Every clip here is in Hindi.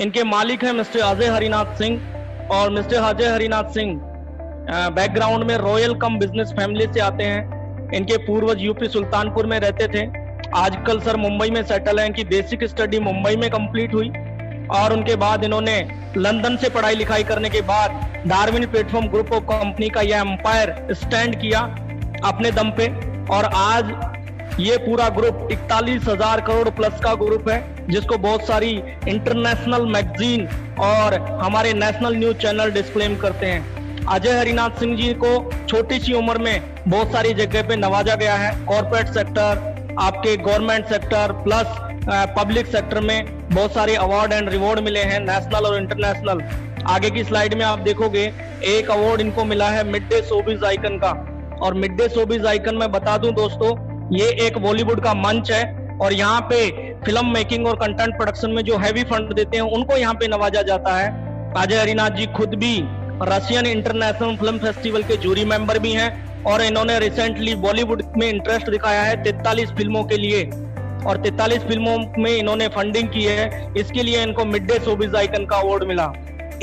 इनके मालिक हैं मिस्टर अजय हरिनाथ सिंह। और मिस्टर अजय हरिनाथ सिंह बैकग्राउंड में रॉयल कम बिजनेस फैमिली से आते हैं। इनके पूर्वज यूपी सुल्तानपुर में रहते थे, आजकल सर मुंबई में सेटल हैं। इनकी बेसिक स्टडी मुंबई में कंप्लीट हुई और उनके बाद इन्होंने लंदन से पढ़ाई लिखाई करने के बाद Darwin platform group of company का यह एम्पायर स्टैंड किया अपने दम पे। और आज ये पूरा ग्रुप 41,000 करोड़ प्लस का ग्रुप है, जिसको बहुत सारी इंटरनेशनल मैगजीन और हमारे नेशनल न्यूज चैनल डिस्क्लेम करते हैं। अजय हरिनाथ सिंह जी को छोटी सी उम्र में बहुत सारी जगह पे नवाजा गया है। कॉर्पोरेट सेक्टर, आपके government sector plus public sector में बहुत सारे अवार्ड एंड रिवॉर्ड मिले हैं, नेशनल और इंटरनेशनल। आगे की स्लाइड में आप देखोगे एक अवार्ड इनको मिला है मिड डे शोबिज आइकन का। और मिड डे शोबिज आइकन मैं बता दूं दोस्तों, ये एक बॉलीवुड का मंच है और यहाँ पे फिल्म मेकिंग और कंटेंट प्रोडक्शन में जो हैवी फंड देते हैं उनको यहाँ पे नवाजा जाता है। अजय हरिनाथ जी खुद भी रशियन इंटरनेशनल फिल्म फेस्टिवल के जूरी मेंबर भी हैं और इन्होंने रिसेंटली बॉलीवुड में इंटरेस्ट दिखाया है 43 फिल्मों के लिए और 43 फिल्मों में इन्होंने फंडिंग की है। इसके लिए इनको मिड डे शोबिज आइकन का अवार्ड मिला।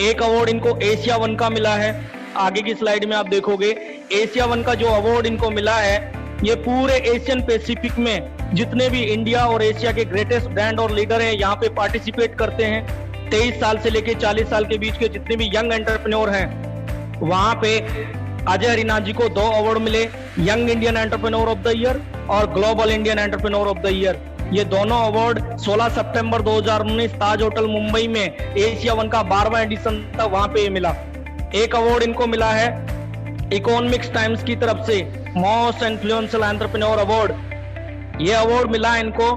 एक अवार्ड इनको एशिया वन का मिला है। आगे की स्लाइड में आप देखोगे एशिया वन का जो अवार्ड इनको मिला है, ये पूरे एशियन पैसिफिक में जितने भी इंडिया और एशिया के ग्रेटेस्ट ब्रांड और लीडर हैं यहाँ पे पार्टिसिपेट करते हैं। 23 साल से लेके 40 साल के बीच के जितने भी यंग एंटरप्रेन्योर हैं, वहां पे अजय हरिनाथ जी को 2 अवार्ड मिले, young Indian entrepreneur of the year और global Indian entrepreneur of the year. ये दोनों अवार्ड 16 सितंबर 2019 ताज होटल मुंबई में एशिया वन का 12वां एडिशन था, वहां पे मिला। एक अवार्ड इनको मिला है इकोनॉमिक्स टाइम्स की तरफ से मोस्ट इन्फ्लुएंशियल एंटरप्रेन्योर अवार्ड। ये अवार्ड मिला इनको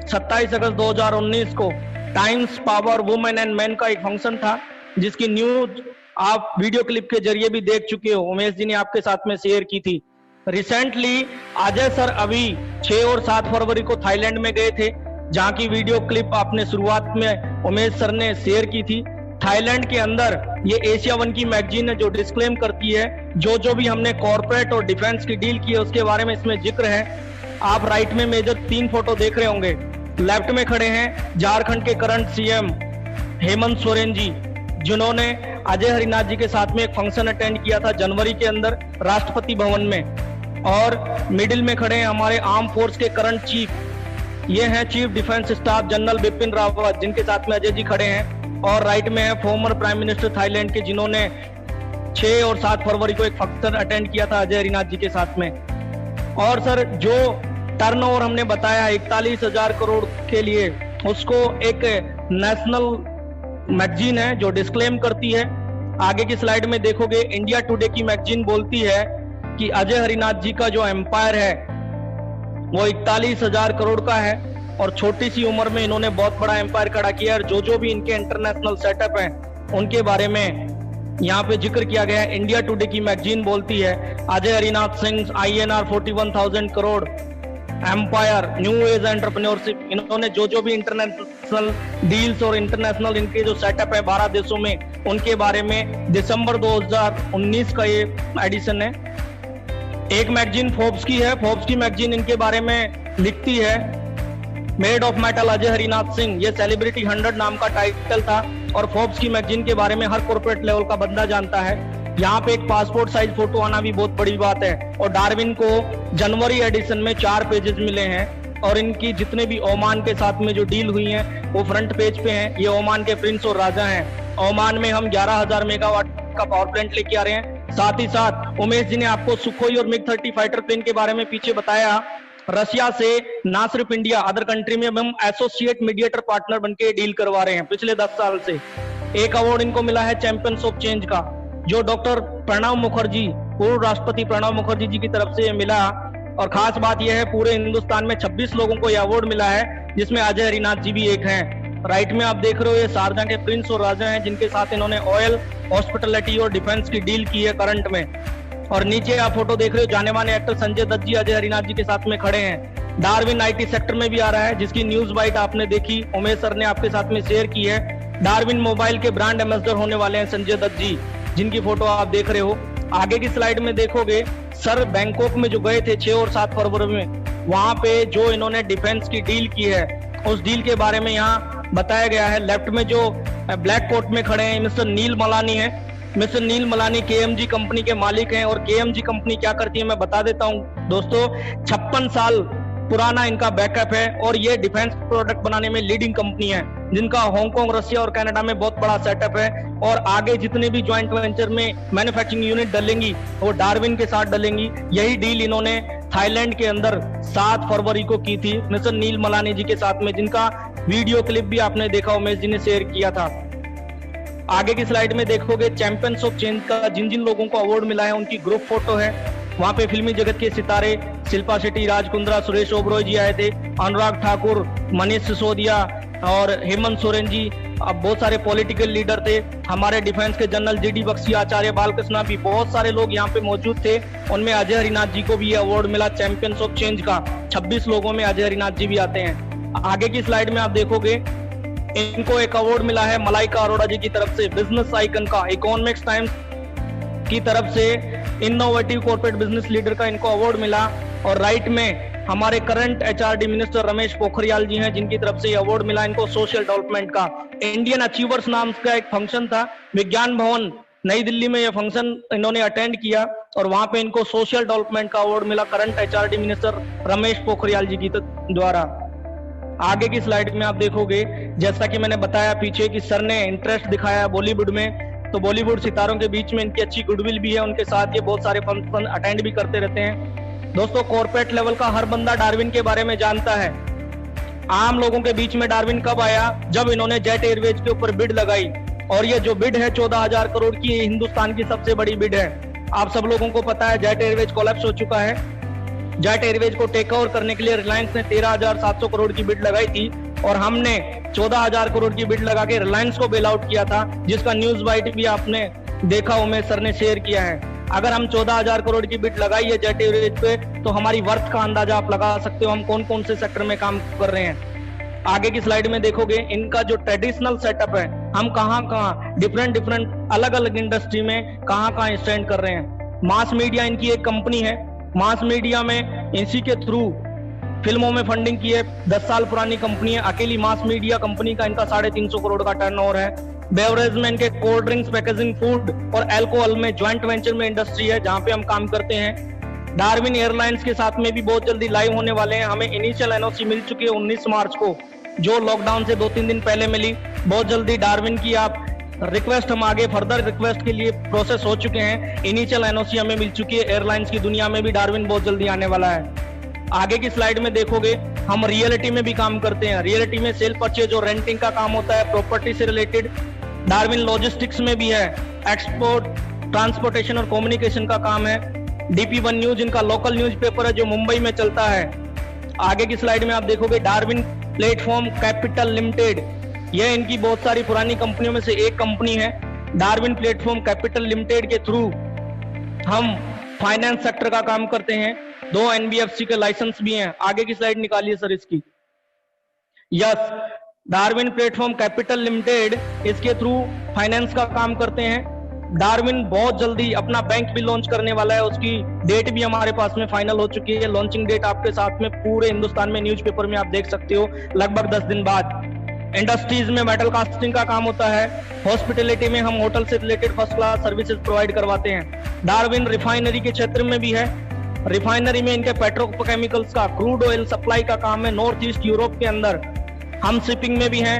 27 अगस्त 2019 को। Times power women and man का एक फंक्शन था जिसकी न्यूज आप वीडियो क्लिप के जरिए भी देख चुके हो, उमेश जी ने आपके साथ में शेयर की थी। रिसेंटली अजय सर अभी 6 और 7 फरवरी को थाईलैंड में गए थे, जहां की वीडियो क्लिप आपने शुरुआत में उमेश सर ने शेयर की थी। थाईलैंड के अंदर ये एशिया वन की मैगजीन है जो डिस्क्लेम करती है जो भी हमने कॉर्पोरेट और डिफेंस की डील की है उसके बारे में इसमें जिक्र है। आप राइट में मेजर 3 फोटो देख रहे होंगे। लेफ्ट में खड़े हैं झारखंड के करंट सीएम हेमंत सोरेन जी, जिन्होंने अजय हरिनाथ जी के साथ में एक फंक्शन अटेंड किया था जनवरी के अंदर राष्ट्रपति भवन में। और मिडिल में खड़े हैं हमारे आर्म फोर्स के करंट चीफ, ये हैं chief defence staff general Bipin Rawat, जिनके साथ में अजय जी खड़े हैं। और राइट में है फॉर्मर प्राइम मिनिस्टर थाईलैंड के, जिन्होंने 6 और 7 फरवरी को एक फंक्शन अटेंड किया था अजय हरिनाथ जी के साथ में। और सर जो टर्नओवर हमने बताया 41,000 करोड़ के लिए, उसको एक नेशनल मैगजीन है जो डिस्क्लेम करती है। आगे की स्लाइड में देखोगे इंडिया टुडे की मैगजीन बोलती है कि अजय हरिनाथ जी का जो एम्पायर है वो 41,000 करोड़ का है और छोटी सी उम्र में इन्होंने बहुत बड़ा एम्पायर खड़ा किया है। और जो भी इनके इंटरनेशनल सेटअप हैं उनके बारे में यहाँ पे जिक्र किया गया है। इंडिया टुडे की मैगजीन बोलती है Ajay Harinath Singh INR 41,000 crore empire new age entrepreneurship. इन्होंने जो भी इंटरनेशनल डील्स और इंटरनेशनल इनके जो सेटअप है 12 देशों में, उनके बारे में दिसंबर 2019 का ये एडिशन है। एक मैगजीन फोर्ब्स की है, फोर्ब्स की मैगजीन इनके बारे में लिखती है made of metal Ajay Harinath Singh. ये सेलिब्रिटी 100 नाम का टाइटल था और फोर्ब्स की मैगजीन के बारे में हर कॉर्पोरेट लेवल का बंदा जानता है। यहाँ पे एक पासपोर्ट साइज फोटो आना भी बहुत बड़ी बात है। और डार्विन को जनवरी एडिशन में 4 पेजेस मिले हैं और इनकी जितने भी ओमान के साथ में जो डील हुई हैं वो फ्रंट पेज पे हैं। ये ओमान के प्रिंस और राजा हैं। ओमान में हम 11,000 मेगावाट का पावर प्लांट लेके आ रहे हैं। साथ ही साथ उमेश जी ने आपको सुखोई और मिग 30 फाइटर प्लेन के बारे में पीछे बताया। रशिया से ना सिर्फ इंडिया, अदर कंट्री में हम एसोसिएट मीडिएटर पार्टनर बनके डील करवा रहे हैं पिछले 10 साल से। एक अवार्ड इनको मिला है चैंपियंस ऑफ चेंज का, जो डॉक्टर प्रणब मुखर्जी, पूर्व राष्ट्रपति प्रणब मुखर्जी जी की तरफ से मिला। और खास बात यह है पूरे हिंदुस्तान में 26 लोगों को यह अवार्ड मिला है, जिसमें अजय हरिनाथ जी भी एक हैं। राइट में आप देख रहे हो ये शारजा के प्रिंस और राजा हैं, जिनके साथ इन्होंने ऑयल, हॉस्पिटलिटी और डिफेंस की डील की है करंट में। और नीचे आप फोटो देख रहे हो जाने माने एक्टर संजय दत्त जी अजय हरिनाथ जी के साथ में खड़े हैं। डार्विन IT सेक्टर में भी आ रहा है, जिसकी न्यूज बाइट आपने देखी, उमेश सर ने आपके साथ में शेयर की है। डार्विन मोबाइल के ब्रांड एम्बेसडर होने वाले हैं संजय दत्त जी, जिनकी फोटो आप देख रहे हो। आगे की स्लाइड में देखोगे सर बैंकॉक में जो गए थे 6 और 7 फरवरी में, वहां पे जो इन्होंने डिफेंस की डील की है उस डील के बारे में यहाँ बताया गया है। लेफ्ट में जो ब्लैक कोट में खड़े हैं मिस्टर नील मलानी है। मिस्टर नील मलानी KMG कंपनी के मालिक हैं और KMG कंपनी क्या करती है मैं बता देता हूं दोस्तों। 56 साल पुराना इनका बैकअप है और ये डिफेंस प्रोडक्ट बनाने में लीडिंग कंपनी है, जिनका हांगकांग, रशिया और कनाडा में बहुत बड़ा सेटअप है। और आगे जितने भी ज्वाइंट वेंचर में मैन्युफैक्चरिंग यूनिट डलेंगी वो डार्विन के साथ डलेंगी। यही डील इन्होंने थाईलैंड के अंदर 7 फरवरी को की थी मिस्टर नील मलानी जी के साथ में, जिनका वीडियो क्लिप भी आपने देखा, उमेश जी ने शेयर किया था। आगे की स्लाइड में देखोगे चैंपियंस ऑफ चेंज का जिन जिन लोगों को अवार्ड मिला है उनकी ग्रुप फोटो है। वहां पे फिल्मी जगत के सितारे शिल्पा शेट्टी, राज कुंद्रा, सुरेश ओबरॉय जी आए थे, अनुराग ठाकुर, मनीष सिसोदिया और हेमंत सोरेन जी। अब बहुत सारे पॉलिटिकल लीडर थे, हमारे डिफेंस के जनरल GD बख्शी, आचार्य बालकृष्णा भी, बहुत सारे लोग यहाँ पे मौजूद थे। उनमें अजय हरिनाथ जी को भी अवार्ड मिला चैंपियंस ऑफ चेंज का। 26 लोगों में अजय हरिनाथ जी भी आते हैं। आगे की स्लाइड में आप देखोगे इनको एक अवार्ड मिला है मलाइका अरोड़ा जी की तरफ से, बिजनेस आइकन का। इकोनॉमिक्स टाइम्स की तरफ से इनोवेटिव कॉर्पोरेट बिजनेस लीडर का इनको अवार्ड मिला। और राइट में हमारे current HRD minister Ramesh Pokhriyal ji हैं, जिनकी तरफ से अवार्ड मिला इनको सोशल डेवलपमेंट का। इंडियन अचीवर्स नाम का एक फंक्शन था विज्ञान भवन नई दिल्ली में, यह फंक्शन इन्होंने अटेंड किया और वहां पे इनको सोशल डेवलपमेंट का अवार्ड मिला current HRD minister Ramesh Pokhriyal ji की द्वारा। आगे की स्लाइड में आप देखोगे जैसा कि मैंने बताया पीछे कि सर ने इंटरेस्ट दिखाया बॉलीवुड में, तो बॉलीवुड सितारों के बीच में इनकी अच्छी गुडविल भी है, उनके साथ ये बहुत सारे फंक्शन अटेंड भी करते रहते हैं। दोस्तों कॉर्पोरेट लेवल का हर बंदा डार्विन के बारे में जानता है। आम लोगों के बीच में डार्विन कब आया? जब इन्होंने जेट एयरवेज के ऊपर बिड लगाई, और ये जो बिड है 14,000 करोड़ की, ये हिंदुस्तान की सबसे बड़ी बिड है। आप सब लोगों को पता है जेट एयरवेज कोलैप्स हो चुका है। जेट एयरवेज को टेक ओवर करने के लिए रिलायंस ने 13,700 करोड़ की बिड लगाई थी और हमने 14,000 करोड़ की बिड लगा के रिलायंस को बेल आउट किया था, जिसका न्यूज बाइट भी आपने देखा, उमेश सर ने शेयर किया है। अगर हम 14,000 करोड़ की बिड लगाई है जेट एयरवेज पे, तो हमारी वर्थ का अंदाजा आप लगा सकते हो हम कौन कौन से सेक्टर में काम कर रहे हैं। आगे की स्लाइड में देखोगे इनका जो ट्रेडिशनल सेटअप है, हम कहाँ डिफरेंट अलग अलग इंडस्ट्री में कहाँ स्टैंड कर रहे हैं। मास मीडिया इनकी एक कंपनी है। मास मीडिया में इसी के थ्रू फिल्मों में फंडिंग की है। 10 साल पुरानी कंपनी है। अकेली मास मीडिया कंपनी का इनका 350 करोड़ का टर्नओवर है। बेवरेज में इनके कोल्ड ड्रिंक्स, पैकेजिंग, फूड और अल्कोहल में ज्वाइंट वेंचर में इंडस्ट्री है जहां पे हम काम करते हैं। डार्विन एयरलाइंस के साथ में भी बहुत जल्दी लाइव होने वाले हैं। हमें इनिशियल NOC मिल चुकी है 19 मार्च को, जो लॉकडाउन से 2-3 दिन पहले मिली। बहुत जल्दी डार्विन की आप रिक्वेस्ट, हम आगे फर्दर रिक्वेस्ट के लिए प्रोसेस हो चुके हैं। इनिशियल NOC हमें मिल चुकी है। एयरलाइंस की दुनिया में भी डार्विन बहुत जल्दी आने वाला है। आगे की स्लाइड में देखोगे हम रियलिटी में भी काम करते हैं। रियलिटी में सेल परचेज और रेंटिंग का काम होता है, प्रॉपर्टी से रिलेटेड। डार्विन लॉजिस्टिक्स में भी है, एक्सपोर्ट, ट्रांसपोर्टेशन और कम्युनिकेशन का काम है। DP1 न्यूज इनका लोकल न्यूज़पेपर है जो मुंबई में चलता है। आगे की स्लाइड में आप देखोगे डार्विन प्लेटफॉर्म कैपिटल लिमिटेड, यह इनकी बहुत सारी पुरानी कंपनियों में से एक कंपनी है। डार्विन प्लेटफॉर्म कैपिटल लिमिटेड के थ्रू हम फाइनेंस सेक्टर का काम करते हैं। 2 NBFC के लाइसेंस भी हैं। आगे की स्लाइड निकालिए सर इसकी। Yes, Darwin platform capital limited इसके थ्रू फाइनेंस का काम करते हैं। डार्विन बहुत जल्दी अपना बैंक भी लॉन्च करने वाला है, उसकी डेट भी हमारे पास में फाइनल हो चुकी है। लॉन्चिंग डेट आपके साथ में पूरे हिंदुस्तान में न्यूज़पेपर में आप देख सकते हो लगभग 10 दिन बाद। इंडस्ट्रीज में मेटल कास्टिंग का काम होता है। हॉस्पिटलिटी में हम होटल से related first class services provide करवाते हैं। डार्विन रिफाइनरी के क्षेत्र में भी है। रिफाइनरी में इनके पेट्रोकेमिकल्स का, क्रूड ऑयल सप्लाई का काम है नॉर्थ ईस्ट यूरोप के अंदर। हम शिपिंग में भी हैं,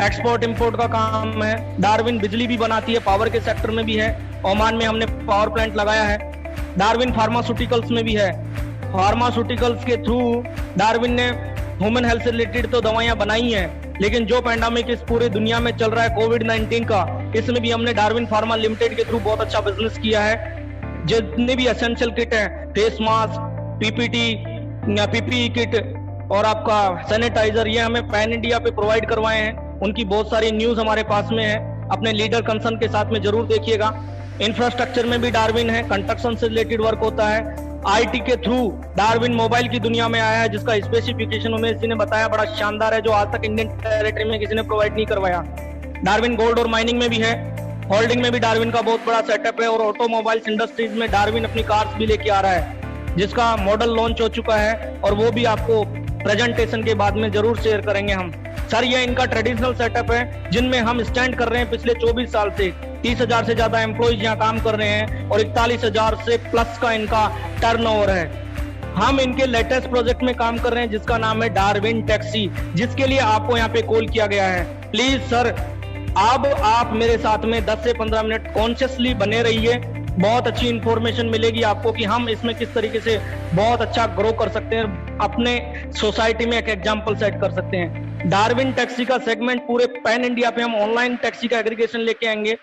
एक्सपोर्ट इंपोर्ट का काम है। डार्विन बिजली भी बनाती है, पावर के सेक्टर में भी है। ओमान में हमने पावर प्लांट लगाया है। डार्विन फार्मास्यूटिकल्स में भी है। फार्मास्यूटिकल्स के थ्रू डार्विन ने ह्यूमन हेल्थ से रिलेटेड तो दवाइयां बनाई हैं, लेकिन जो पैंडेमिक इस पूरी दुनिया में चल रहा है कोविड-19 का, इसमें भी हमने डार्विन फार्मा लिमिटेड के थ्रू बहुत अच्छा बिजनेस किया है। जितने भी एसेंशियल किट है, फेस मास्क, PPE किट और आपका सैनिटाइजर, ये हमें पैन इंडिया पे प्रोवाइड करवाए हैं। उनकी बहुत सारी न्यूज हमारे पास में है। अपने लीडर कंसर्न के साथ में जरूर देखिएगा। इंफ्रास्ट्रक्चर में भी डार्विन है, कंस्ट्रक्शन से रिलेटेड वर्क होता है। IT के थ्रू डार्विन मोबाइल की दुनिया में आया है, जिसका स्पेसिफिकेशन उमेश जी ने बताया बड़ा शानदार है, जो आज तक इंडियन टेरिटरी में किसी ने प्रोवाइड नहीं करवाया। डार्विन गोल्ड और माइनिंग में भी है। होल्डिंग में भी डार्विन का बहुत बड़ा सेटअप है। और ऑटोमोबाइल्स इंडस्ट्रीज में डार्विन अपनी कार्स भी लेके आ रहा है, जिसका मॉडल लॉन्च हो चुका है और वो भी आपको प्रेजेंटेशन के बाद में जरूर शेयर करेंगे हम। सर ये इनका ट्रेडिशनल सेटअप है जिनमें हम स्टैंड कर रहे हैं पिछले 24 साल से। 30,000 से ज्यादा एम्प्लॉइज यहाँ काम कर रहे हैं और 41,000 से प्लस का इनका टर्नओवर है। हम इनके लेटेस्ट प्रोजेक्ट में काम कर रहे हैं जिसका नाम है डार्विन टैक्सी, जिसके लिए आपको यहाँ पे कॉल किया गया है। प्लीज सर अब आप मेरे साथ में 10 से 15 मिनट कॉन्शियसली बने रहिए, बहुत अच्छी इंफॉर्मेशन मिलेगी आपको कि हम इसमें किस तरीके से बहुत अच्छा ग्रो कर सकते हैं, अपने सोसाइटी में एक एग्जांपल सेट कर सकते हैं। डार्विन टैक्सी का सेगमेंट पूरे पैन इंडिया पे हम ऑनलाइन टैक्सी का एग्रीगेशन लेके आएंगे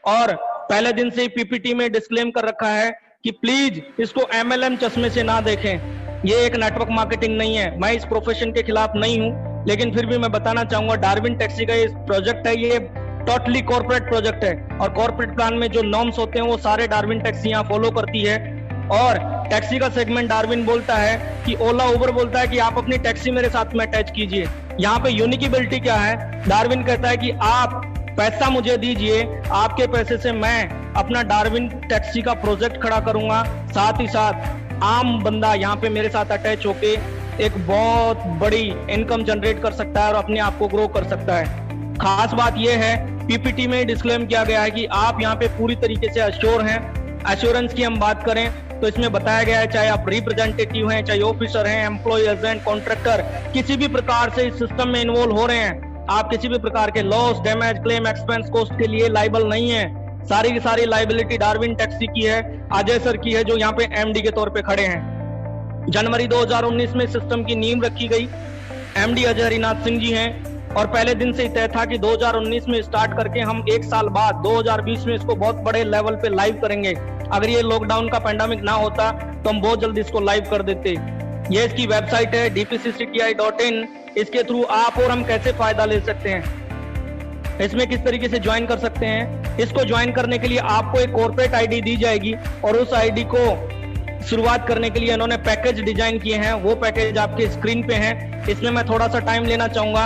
और पहले दिन से ही पीपीटी में डिस्क्लेम कर रखा है कि प्लीज इसको MLM चश्मे से ना देखें। ये एक नेटवर्क मार्केटिंग नहीं है, मैं इस प्रोफेशन के खिलाफ नहीं हूं, लेकिन फिर भी मैं बताना चाहूंगा डार्विन टैक्सी का ये प्रोजेक्ट है, ये टोटली कॉर्पोरेट प्रोजेक्ट है और कॉर्पोरेट प्लान में जो नॉर्म्स होते हैं वो सारे डार्विन टैक्सी यहाँ फॉलो करती है। और टैक्सी का सेगमेंट डार्विन बोलता है कि ओला उबर बोलता है कि आप अपनी टैक्सी मेरे साथ में अटैच कीजिए। यहाँ पे यूनिकेबिलिटी क्या है, डार्विन कहता है कि आप पैसा मुझे दीजिए, आपके पैसे से मैं अपना डार्विन टैक्सी का प्रोजेक्ट खड़ा करूंगा, साथ ही साथ आम बंदा यहाँ पे मेरे साथ अटैच होके एक बहुत बड़ी इनकम जनरेट कर सकता है और अपने आप को ग्रो कर सकता है। खास बात यह है पीपीटी में डिस्क्लेम किया गया है कि आप यहाँ पे पूरी तरीके से अश्योर हैं। एश्योरेंस की हम बात करें तो इसमें बताया गया है चाहे आप रिप्रेजेंटेटिव हैं, चाहे ऑफिसर हैं, एम्प्लॉय, एजेंट, कॉन्ट्रैक्टर, किसी भी प्रकार से इस सिस्टम में इन्वॉल्व हो रहे हैं, आप किसी भी प्रकार के loss, damage, claim, expense, cost के लिए लाइबल नहीं है। सारी की सारी लाइबिलिटी डार्विन टैक्सी की है, अजय सर की है जो यहाँ पे MD के तौर पे खड़े हैं। जनवरी 2019 में सिस्टम की नींव रखी गई, MD अजय हरिनाथ सिंह जी हैं और पहले दिन से ही तय था कि 2019 में स्टार्ट करके हम एक साल बाद 2020 में इसको बहुत बड़े लेवल पे लाइव करेंगे। अगर ये लॉकडाउन का पैंडेमिक ना होता तो हम बहुत जल्दी इसको लाइव कर देते। ये इसकी वेबसाइट है dpccti.in, इसके थ्रू आप और हम कैसे फायदा ले सकते हैं, इसमें किस तरीके से ज्वाइन कर सकते हैं। इसको ज्वाइन करने के लिए आपको एक कॉर्पोरेट आईडी दी जाएगी और उस आईडी को शुरुआत करने के लिए इन्होंने पैकेज डिजाइन किए हैं, वो पैकेज आपके स्क्रीन पे हैं। इसमें मैं थोड़ा सा टाइम लेना चाहूंगा।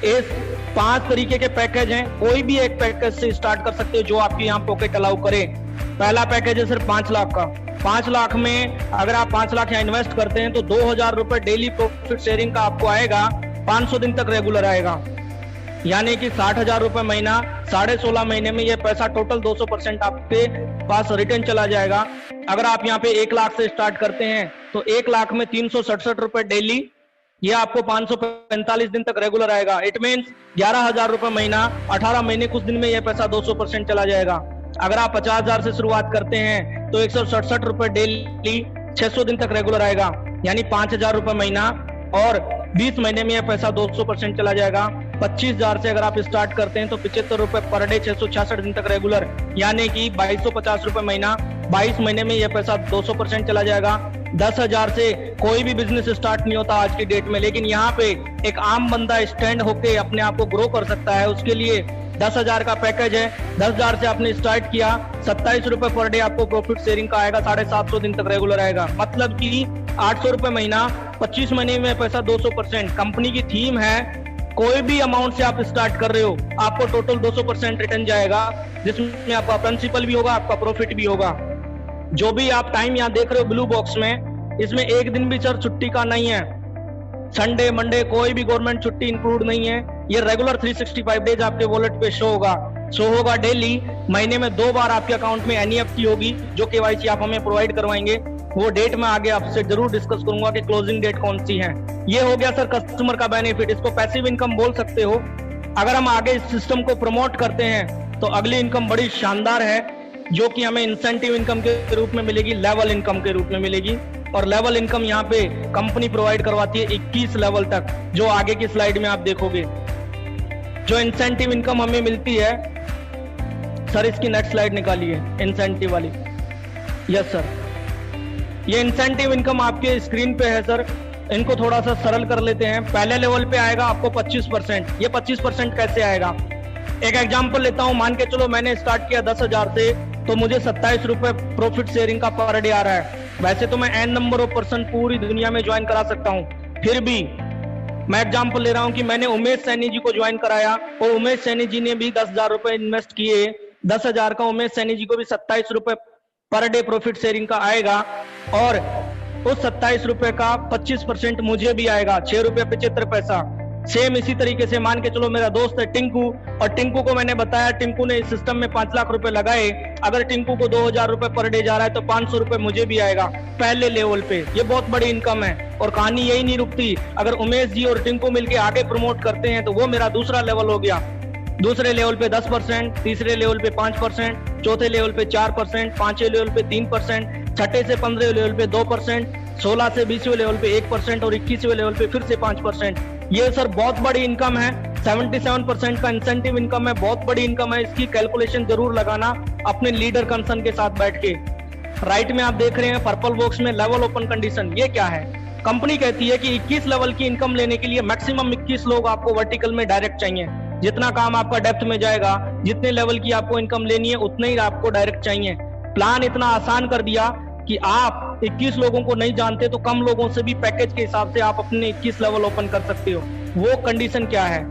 इस 5 तरीके के पैकेज हैं, कोई भी एक पैकेज से स्टार्ट कर सकते हो जो आपके यहाँ पॉकेट अलाउ करे। पहला पैकेज है सिर्फ 5 लाख का। 5 लाख में अगर आप 5 लाख यहाँ इन्वेस्ट करते हैं तो 2,000 रुपए डेली प्रॉफिट शेयरिंग का आपको आएगा, 500 दिन तक रेगुलर आएगा, यानी कि 60,000 रुपए महीना। 16.5 महीने में ये पैसा टोटल 200% आपके पास रिटर्न चला जाएगा। अगर आप यहाँ पे 1 लाख से स्टार्ट करते हैं तो 1 लाख में 367 रुपए डेली, ये आपको 545 दिन तक रेगुलर आएगा। इट मीन्स 11,000 रुपए महीना, 18 महीने कुछ दिन में यह पैसा 200% चला जाएगा। अगर आप 50,000 से शुरुआत करते हैं तो 167 रुपए डेली, 600 दिन तक रेगुलर आएगा, यानी 5,000 रुपए महीना और 20 महीने में यह पैसा 200% चला जाएगा। 25,000 से अगर आप स्टार्ट करते हैं तो 75 रुपए पर डे, 666 दिन तक रेगुलर, यानी कि 2,250 रुपए महीना, 22 महीने में यह पैसा 200% चला जाएगा। 10,000 से कोई भी बिजनेस स्टार्ट नहीं होता आज की डेट में, लेकिन यहाँ पे एक आम बंदा स्टैंड होके अपने आप को ग्रो कर सकता है। उसके लिए 10,000 का पैकेज है। 10,000 से आपने स्टार्ट किया, 27 रुपए पर डे आपको प्रॉफिट शेयरिंग का आएगा, 750 दिन तक रेगुलर आएगा, मतलब कि 800 रुपए महीना, 25 महीने में पैसा 200%। कंपनी की थीम है कोई भी अमाउंट से आप स्टार्ट कर रहे हो आपको टोटल 200% रिटर्न जाएगा, जिसमें आपका प्रिंसिपल भी होगा, आपका प्रॉफिट भी होगा। जो भी आप टाइम यहाँ देख रहे हो ब्लू बॉक्स में, इसमें एक दिन भी सर छुट्टी का नहीं है। संडे, मंडे कोई भी गवर्नमेंट छुट्टी इंक्लूड नहीं है। ये रेगुलर 365 डेज आपके वॉलेट पे शो होगा डेली। महीने में 2 बार आपके अकाउंट में NEFT होगी, जो KYC आप हमें प्रोवाइड करवाएंगे। वो डेट में आगे आपसे जरूर डिस्कस करूंगा कि क्लोजिंग डेट कौन सी है। ये हो गया सर कस्टमर का बेनिफिट, इसको पैसिव इनकम बोल सकते हो। अगर हम आगे इस सिस्टम को प्रमोट करते हैं तो अगली इनकम बड़ी शानदार है, जो कि हमें इंसेंटिव इनकम के रूप में मिलेगी, लेवल इनकम के रूप में मिलेगी। और लेवल इनकम यहाँ पे कंपनी प्रोवाइड करवाती है 21 लेवल तक, जो आगे की स्लाइड में आप देखोगे। जो इंसेंटिव इनकम हमें मिलती है, सर इसकी नेक्स्ट स्लाइड निकालिए, इंसेंटिव वाली। यस सर, ये इंसेंटिव इनकम आपके स्क्रीन पे है सर। इनको थोड़ा सा सरल कर लेते हैं। पहले लेवल पे आएगा आपको 25%। ये 25% कैसे आएगा, एक एग्जांपल लेता हूं। मान के चलो मैंने स्टार्ट किया 10,000 से, तो मुझे 27 रुपए प्रॉफिट शेयरिंग का पर डे आ रहा है। वैसे तो मैं n नंबर ऑफ पर्सन पूरी दुनिया में ज्वाइन करा सकता हूं, फिर भी मैं एग्जांपल ले रहा हूं कि मैंने उमेश सैनी जी को ज्वाइन कराया और उमेश सैनी जी ने भी 10,000 रुपए इन्वेस्ट किए। 10,000 का उमेश सैनी जी को भी 27 रुपए पर डे प्रॉफिट शेयरिंग का आएगा। और उस 27 रुपए का 25% मुझे भी आएगा, 6 रुपये 75 पैसा। सेम इसी तरीके से मान के चलो मेरा दोस्त है टिंकू, और टिंकू को मैंने बताया, टिंकू ने इस सिस्टम में 5 लाख रुपए लगाए, अगर टिंकू को 2000 रुपए पर डे जा रहा है तो 500 रुपए मुझे भी आएगा पहले लेवल पे। ये बहुत बड़ी इनकम है और कहानी यही नहीं रुकती। अगर उमेश जी और टिंकू मिलके आगे प्रमोट करते हैं तो वो मेरा दूसरा लेवल हो गया। दूसरे लेवल पे 10%, तीसरे लेवल पे 5%, चौथे लेवल पे 4%, पांचवें लेवल पे 3%, छठे से 15वें लेवल पे 2%, 16 से 20वें लेवल पे 1% और 21वें लेवल पे फिर से 5%। ये सर बहुत बड़ी इनकम है, 77% का इंसेंटिव इनकम है, बहुत बड़ी इनकम है। इसकी कैलकुलेशन जरूर लगाना अपने लीडर कंसर्न के साथ बैठ के। राइट में आप देख रहे हैं पर्पल बॉक्स में लेवल ओपन कंडीशन, ये क्या है? कंपनी कहती है कि 21 लेवल की इनकम लेने के लिए मैक्सिमम 21 लोग आपको वर्टिकल में डायरेक्ट चाहिए। जितना काम आपका डेप्थ में जाएगा, जितने लेवल की आपको इनकम लेनी है उतने ही आपको डायरेक्ट चाहिए। प्लान इतना आसान कर दिया कि आप 21 लोगों को नहीं जानते तो कम लोगों से भी पैकेज के हिसाब से आप अपने 21 लेवल ओपन कर सकते हो। वो कंडीशन क्या है?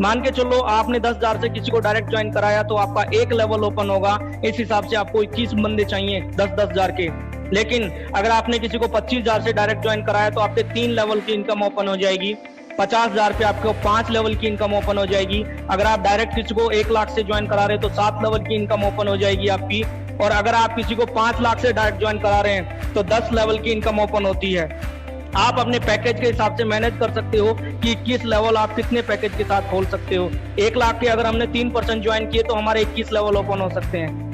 मान के चलो आपने 10,000 से किसी को डायरेक्ट ज्वाइन कराया तो आपका एक लेवल ओपन होगा, इस हिसाब से आपको 21 बंदे चाहिए 10,000 के। लेकिन अगर आपने किसी को 25,000 से डायरेक्ट ज्वाइन कराया तो आपके 3 लेवल की इनकम ओपन हो जाएगी। 50,000 पे आपको 5 लेवल की इनकम ओपन हो जाएगी। अगर आप डायरेक्ट किसी को 1 लाख से ज्वाइन करा रहे हैं तो 7 लेवल की इनकम ओपन हो जाएगी आपकी। और अगर आप किसी को 5 लाख से डायरेक्ट ज्वाइन करा रहे हैं तो 10 लेवल की इनकम ओपन होती है। आप अपने पैकेज के हिसाब से मैनेज कर सकते हो कि 21 लेवल आप कितने पैकेज के साथ खोल सकते हो। 1 लाख के अगर हमने 3% ज्वाइन किए तो हमारे 21 लेवल ओपन हो सकते हैं।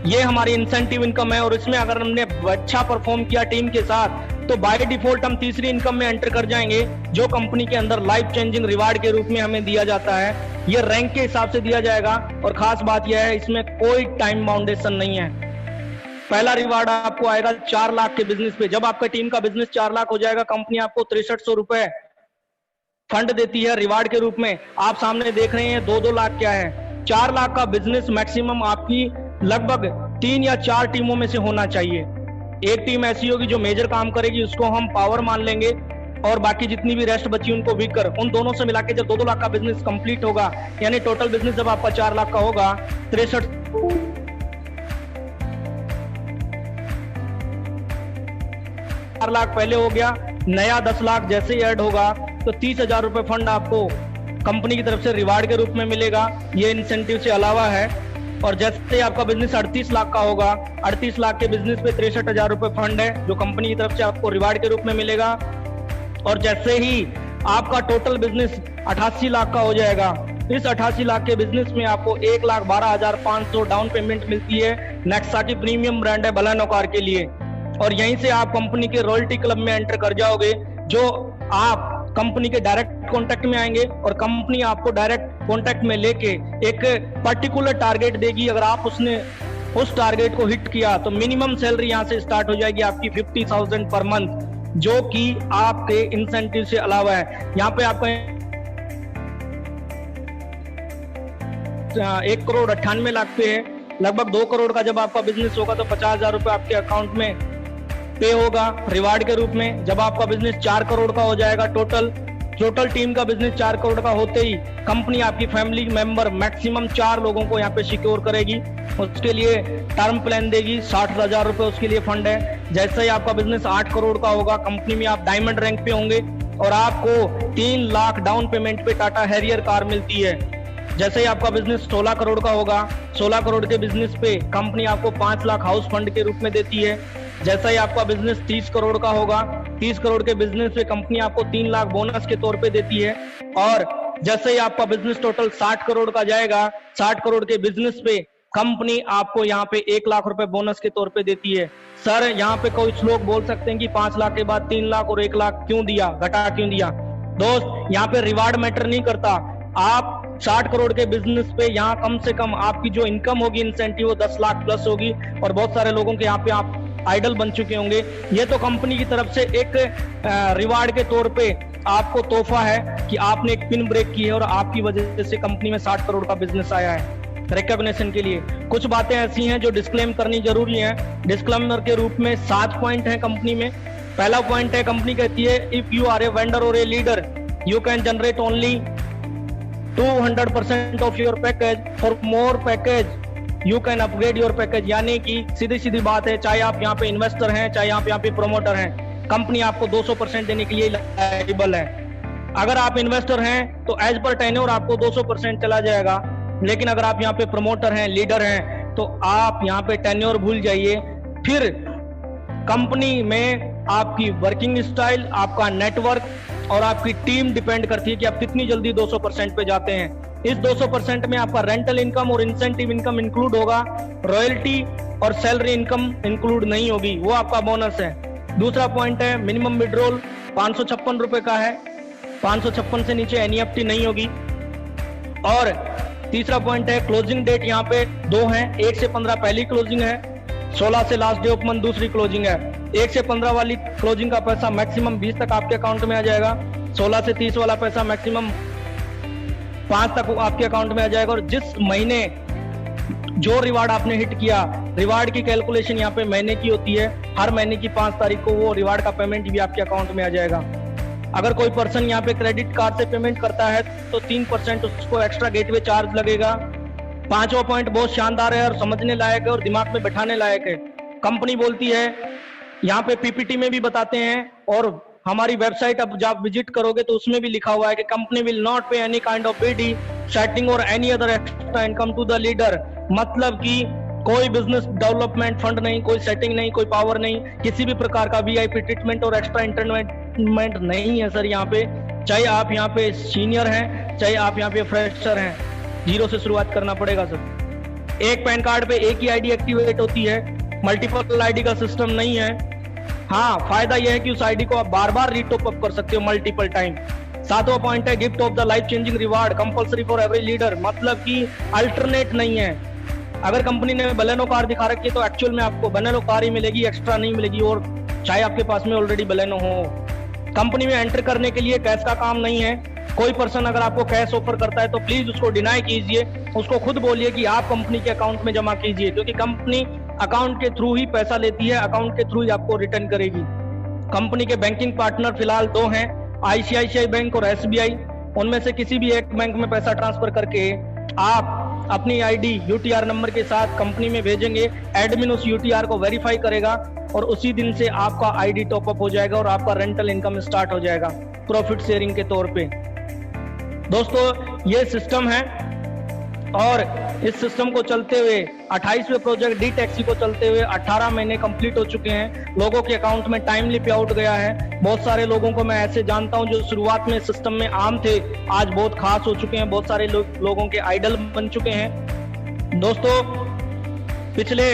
ये हमारी इंसेंटिव इनकम है और इसमें अगर हमने अच्छा परफॉर्म किया टीम के साथ तो बाय डिफॉल्ट हम तीसरी इनकम में एंटर कर जाएंगे, जो कंपनी के अंदर लाइफ चेंजिंग रिवार्ड के रूप में हमें दिया जाता है। ये रैंक के हिसाब से दिया जाएगा और खास बात यह है इसमें कोई टाइम बाउंडेशन नहीं है। पहला रिवार्ड आपको आएगा 4 लाख के बिजनेस पे। जब आपका टीम का बिजनेस 4 लाख हो जाएगा, कंपनी आपको 6300 रुपए फंड देती है रिवार्ड के रूप में। आप सामने देख रहे हैं 2-2 लाख क्या है। 4 लाख का बिजनेस मैक्सिमम आपकी लगभग 3 या 4 टीमों में से होना चाहिए। एक टीम ऐसी होगी जो मेजर काम करेगी, उसको हम पावर मान लेंगे, और बाकी जितनी भी रेस्ट बची उनको वीकर। उन दोनों से मिला के जब 2-2 लाख का बिजनेस कंप्लीट होगा, यानी टोटल बिजनेस जब आपका 4 लाख का होगा, 63 4 लाख पहले हो गया, नया 10 लाख जैसे ही ऐड होगा तो 30,000 रुपए फंड आपको कंपनी की तरफ से रिवार्ड के रूप में मिलेगा। ये इंसेंटिव से अलावा है। और जैसे आपका बिजनेस 38 लाख का होगा, 38 लाख के बिजनेस पे 63,000 रुपए फंड है जो कंपनी की तरफ से आपको रिवार्ड के रूप में मिलेगा। और जैसे ही आपका टोटल बिजनेस 88 लाख का हो जाएगा, इस 88 लाख के बिजनेस में आपको 1,12,500 डाउन पेमेंट मिलती है। नेक्सा की प्रीमियम ब्रांड है बलेनो कार के लिए, और यहीं से आप कंपनी के रॉयल्टी क्लब में एंटर कर जाओगे, जो आप कंपनी के डायरेक्ट कांटेक्ट में आएंगे और कंपनी आपको डायरेक्ट कांटेक्ट में लेके एक पर्टिकुलर टारगेट देगी। अगर आप उस टारगेट को हिट किया तो मिनिमम सैलरी यहां से स्टार्ट हो जाएगी आपकी 50,000 पर मंथ, जो कि आपके इंसेंटिव से अलावा है। यहाँ पे आपका 1,98,00,000 पे है। लगभग 2 करोड़ का जब आपका बिजनेस होगा तो 50,000 रुपए आपके अकाउंट में पे होगा रिवार्ड के रूप में। जब आपका बिजनेस 4 करोड़ का हो जाएगा, टोटल टीम का बिजनेस 4 करोड़ का होते ही कंपनी आपकी फैमिली मेंबर मैक्सिमम 4 लोगों को यहाँ पे सिक्योर करेगी। उसके लिए टर्म प्लान देगी, 60,000 रुपए उसके लिए फंड है। जैसे ही आपका बिजनेस 8 करोड़ का होगा, कंपनी में आप डायमंड रैंक पे होंगे और आपको 3 लाख डाउन पेमेंट पे टाटा हैरियर कार मिलती है। जैसे ही आपका बिजनेस 16 करोड़ का होगा, 16 करोड़ के बिजनेस पे कंपनी आपको 5 लाख हाउस फंड के रूप में देती है। जैसा ही आपका बिजनेस 30 करोड़ का होगा, 30 करोड़ के बिजनेस पे कंपनी आपको 3 लाख बोनस के तौर पे देती है। और जैसे ही आपका बिजनेस टोटल 60 करोड़ का जाएगा, 60 करोड़ के बिजनेस पे कंपनी आपको यहाँ पे 1 लाख रुपए बोनस के तौर पे देती है। सर यहाँ पे कुछ लोग बोल सकते हैं कि 5 लाख के बाद 3 लाख और 1 लाख क्यों दिया, घटा क्यों दिया? दोस्त, यहाँ पे रिवार्ड मैटर नहीं करता। आप 60 करोड़ के बिजनेस पे यहाँ कम से कम आपकी जो इनकम होगी इंसेंटिव वो 10 लाख प्लस होगी, और बहुत सारे लोगों के यहाँ पे आप आइडल बन चुके होंगे। ये तो कंपनी की तरफ से एक रिवार्ड के तौर पे आपको तोहफा है कि आपने एक पिन ब्रेक की है और आपकी वजह से कंपनी में 60 करोड़ का बिजनेस आया है। रिकॉग्निशन के लिए कुछ बातें ऐसी हैं जो डिस्क्लेम करनी जरूरी है। डिस्क्लेमर के रूप में 7 पॉइंट है कंपनी में। पहला पॉइंट है, कंपनी कहती है if you are a vendor or a leader you can generate only 200% of your package, for more package you can upgrade your package. यानी कि सीधी सीधी बात है, चाहे आप यहाँ पे इन्वेस्टर हैं, चाहे आप यहाँ पे प्रोमोटर हैं, कंपनी आपको 200% देने के लिए लायबल है। अगर आप इन्वेस्टर हैं तो एज पर टेन्योर आपको 200% चला जाएगा, लेकिन अगर आप यहाँ पे प्रमोटर हैं, लीडर हैं, तो आप यहाँ पे टेन्योर भूल जाइए। फिर कंपनी में आपकी वर्किंग स्टाइल, आपका नेटवर्क और आपकी टीम डिपेंड करती है कि आप कितनी जल्दी 200% पे जाते हैं। इस 200% में आपका रेंटल इनकम और इंसेंटिव इनकम इंक्लूड होगा, रॉयल्टी और सैलरी इनकम इंक्लूड नहीं होगी, वो आपका बोनस है। दूसरा पॉइंट है मिनिमम विड्रॉल 556 रुपए का है, 556 से नीचे एनईएफटी नहीं होगी। और तीसरा पॉइंट है क्लोजिंग डेट यहाँ पे 2 हैं, 1 से 15 पहली क्लोजिंग है, 16 से लास्ट डे ऑफ मंथ दूसरी क्लोजिंग है। 1 से 15 वाली क्लोजिंग का पैसा मैक्सिमम 20 तक आपके अकाउंट में आ जाएगा, 16 से 30 वाला पैसा मैक्सिमम 5 तक आपके अकाउंट में आ जाएगा। और जिस महीने जो रिवार्ड आपने हिट किया, रिवार्ड की कैलकुलेशन यहाँ पे महीने की होती है, हर महीने की 5 तारीख को वो रिवार्ड का पेमेंट भी आपके अकाउंट में आ जाएगा। अगर कोई पर्सन यहाँ पे क्रेडिट कार्ड से पेमेंट करता है तो 3% उसको एक्स्ट्रा गेटवे चार्ज लगेगा। 5वां पॉइंट बहुत शानदार है और समझने लायक है और दिमाग में बैठाने लायक है। कंपनी बोलती है, यहाँ पे पीपीटी में भी बताते हैं और हमारी वेबसाइट अब जब विजिट करोगे तो उसमें भी लिखा हुआ है कि company will not pay any kind of BD setting और any other extra income to the leader. मतलब कि कोई बिजनेस डेवलपमेंट फंड नहीं, कोई सेटिंग नहीं, कोई पावर नहीं, किसी भी प्रकार का वीआईपी ट्रीटमेंट और एक्स्ट्रा इंटरमेंट नहीं है सर यहाँ पे। चाहे आप यहाँ पे सीनियर हैं, चाहे आप यहाँ पे फ्रेशर हैं, 0 से शुरुआत करना पड़ेगा सर। एक पैन कार्ड पे एक ही आईडी एक्टिवेट होती है, मल्टीपल आईडी का सिस्टम नहीं है। हाँ, फायदा यह है कि उस आईडी को आप बार बार रीटॉप अप कर सकते हो मल्टीपल टाइम। 7वां पॉइंट है gift of the life changing reward compulsory for every leader. मतलब कि अल्टरनेट नहीं है। अगर कंपनी ने बलेनो कार दिखा रखी है तो एक्चुअल में आपको बलेनो कार ही मिलेगी, एक्स्ट्रा नहीं मिलेगी, और चाहे आपके पास में ऑलरेडी बलेनो हो। कंपनी में एंटर करने के लिए कैश का काम नहीं है। कोई पर्सन अगर आपको कैश ऑफर करता है तो प्लीज उसको डिनाई कीजिए, उसको खुद बोलिए कि आप कंपनी के अकाउंट में जमा कीजिए, क्योंकि कंपनी अकाउंट के थ्रू ही पैसा लेती है, अकाउंट के थ्रू ही आपको रिटर्न करेगी। कंपनी के बैंकिंग पार्टनर फिलहाल 2 हैं, आईसीआईसीआई बैंक और एसबीआई। उनमें से किसी भी एक बैंक में पैसा ट्रांसफर करके आप अपनी आईडी यूटीआर नंबर के साथ कंपनी में भेजेंगे, एडमिन उस यूटीआर को वेरीफाई करेगा और उसी दिन से आपका आईडी टॉपअप हो जाएगा और आपका रेंटल इनकम स्टार्ट हो जाएगा प्रॉफिट शेयरिंग के तौर पे। दोस्तों, ये सिस्टम है और इस सिस्टम को चलते हुए 28वें प्रोजेक्ट डी टैक्सी को चलते हुए 18 महीने कंप्लीट हो चुके हैं। लोगों के अकाउंट में टाइमली पे आउट गया है। बहुत सारे लोगों को मैं ऐसे जानता हूं जो शुरुआत में सिस्टम में आम थे, आज बहुत खास हो चुके हैं, बहुत सारे लोगों के आइडल बन चुके हैं। दोस्तों, पिछले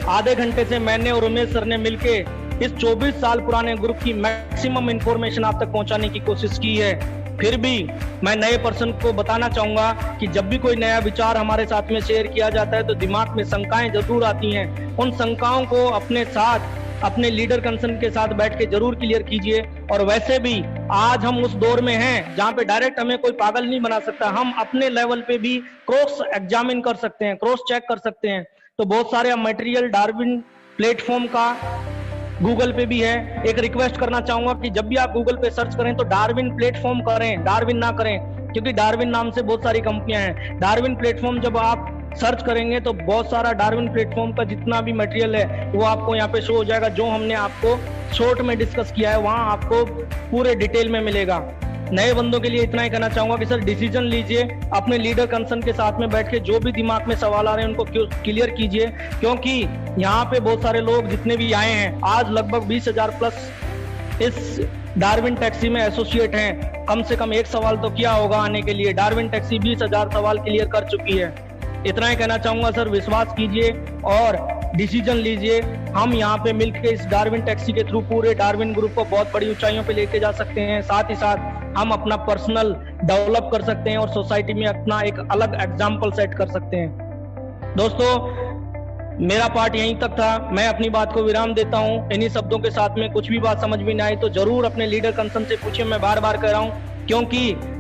आधे घंटे से मैंने और उमेश सर ने मिलके इस 24 साल पुराने ग्रुप की मैक्सिमम इंफॉर्मेशन आप तक पहुंचाने की कोशिश की है। फिर भी मैं नए पर्सन को बताना चाहूंगा कि जब भी कोई नया विचार हमारे साथ में शेयर किया जाता है तो दिमाग में शंकाएं जरूर आती हैं। उन शंकाओं को अपने साथ, अपने लीडर कंसर्न के साथ बैठ के जरूर क्लियर कीजिए। और वैसे भी आज हम उस दौर में हैं जहां पे डायरेक्ट हमें कोई पागल नहीं बना सकता। हम अपने लेवल पे भी क्रॉस एग्जामिन कर सकते हैं, क्रॉस चेक कर सकते हैं। तो बहुत सारे मटेरियल डार्विन प्लेटफॉर्म का गूगल पे भी है। एक रिक्वेस्ट करना चाहूंगा कि जब भी आप गूगल पे सर्च करें तो डार्विन प्लेटफॉर्म करें, डार्विन ना करें, क्योंकि डार्विन नाम से बहुत सारी कंपनियां हैं। डार्विन प्लेटफॉर्म जब आप सर्च करेंगे तो बहुत सारा डार्विन प्लेटफॉर्म का जितना भी मटेरियल है वो आपको यहाँ पे शो हो जाएगा। जो हमने आपको शॉर्ट में डिस्कस किया है वहां आपको पूरे डिटेल में मिलेगा। नए बंदों के लिए इतना ही कहना चाहूंगा कि सर डिसीजन लीजिए, अपने लीडर कंसर्न के साथ में बैठ के जो भी दिमाग में सवाल आ रहे हैं उनको क्लियर कीजिए, क्योंकि यहाँ पे बहुत सारे लोग जितने भी आए हैं आज लगभग 20,000 प्लस इस डार्विन टैक्सी में एसोसिएट हैं। कम से कम एक सवाल तो किया होगा आने के लिए। डार्विन टैक्सी 20,000 सवाल क्लियर कर चुकी है। इतना ही कहना चाहूंगा सर, विश्वास कीजिए और डिसीजन लीजिए। हम यहाँ पे मिलकर इस डार्विन टैक्सी के थ्रू पूरे डार्विन ग्रुप को बहुत बड़ी ऊंचाइयों पे लेके जा सकते हैं। साथ ही साथ हम अपना पर्सनल डेवलप कर सकते हैं और सोसाइटी में अपना एक अलग एग्जाम्पल सेट कर सकते हैं। दोस्तों, मेरा पार्ट यहीं तक था। मैं अपनी बात को विराम देता हूं। इन्हीं शब्दों के साथ में कुछ भी बात समझ में ना आए तो जरूर अपने लीडर कंसर्न से पूछिए। मैं बार बार कह रहा हूं क्योंकि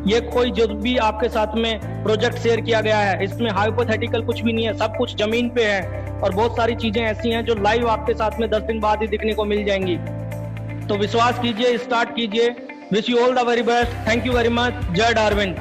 ये कोई जो भी आपके साथ में प्रोजेक्ट शेयर किया गया है इसमें हाइपोथेटिकल कुछ भी नहीं है, सब कुछ जमीन पे है। और बहुत सारी चीजें ऐसी हैं जो लाइव आपके साथ में 10 दिन बाद ही दिखने को मिल जाएंगी। तो विश्वास कीजिए, स्टार्ट कीजिए। Wish you all the very best. Thank you very much. जय डार्विन।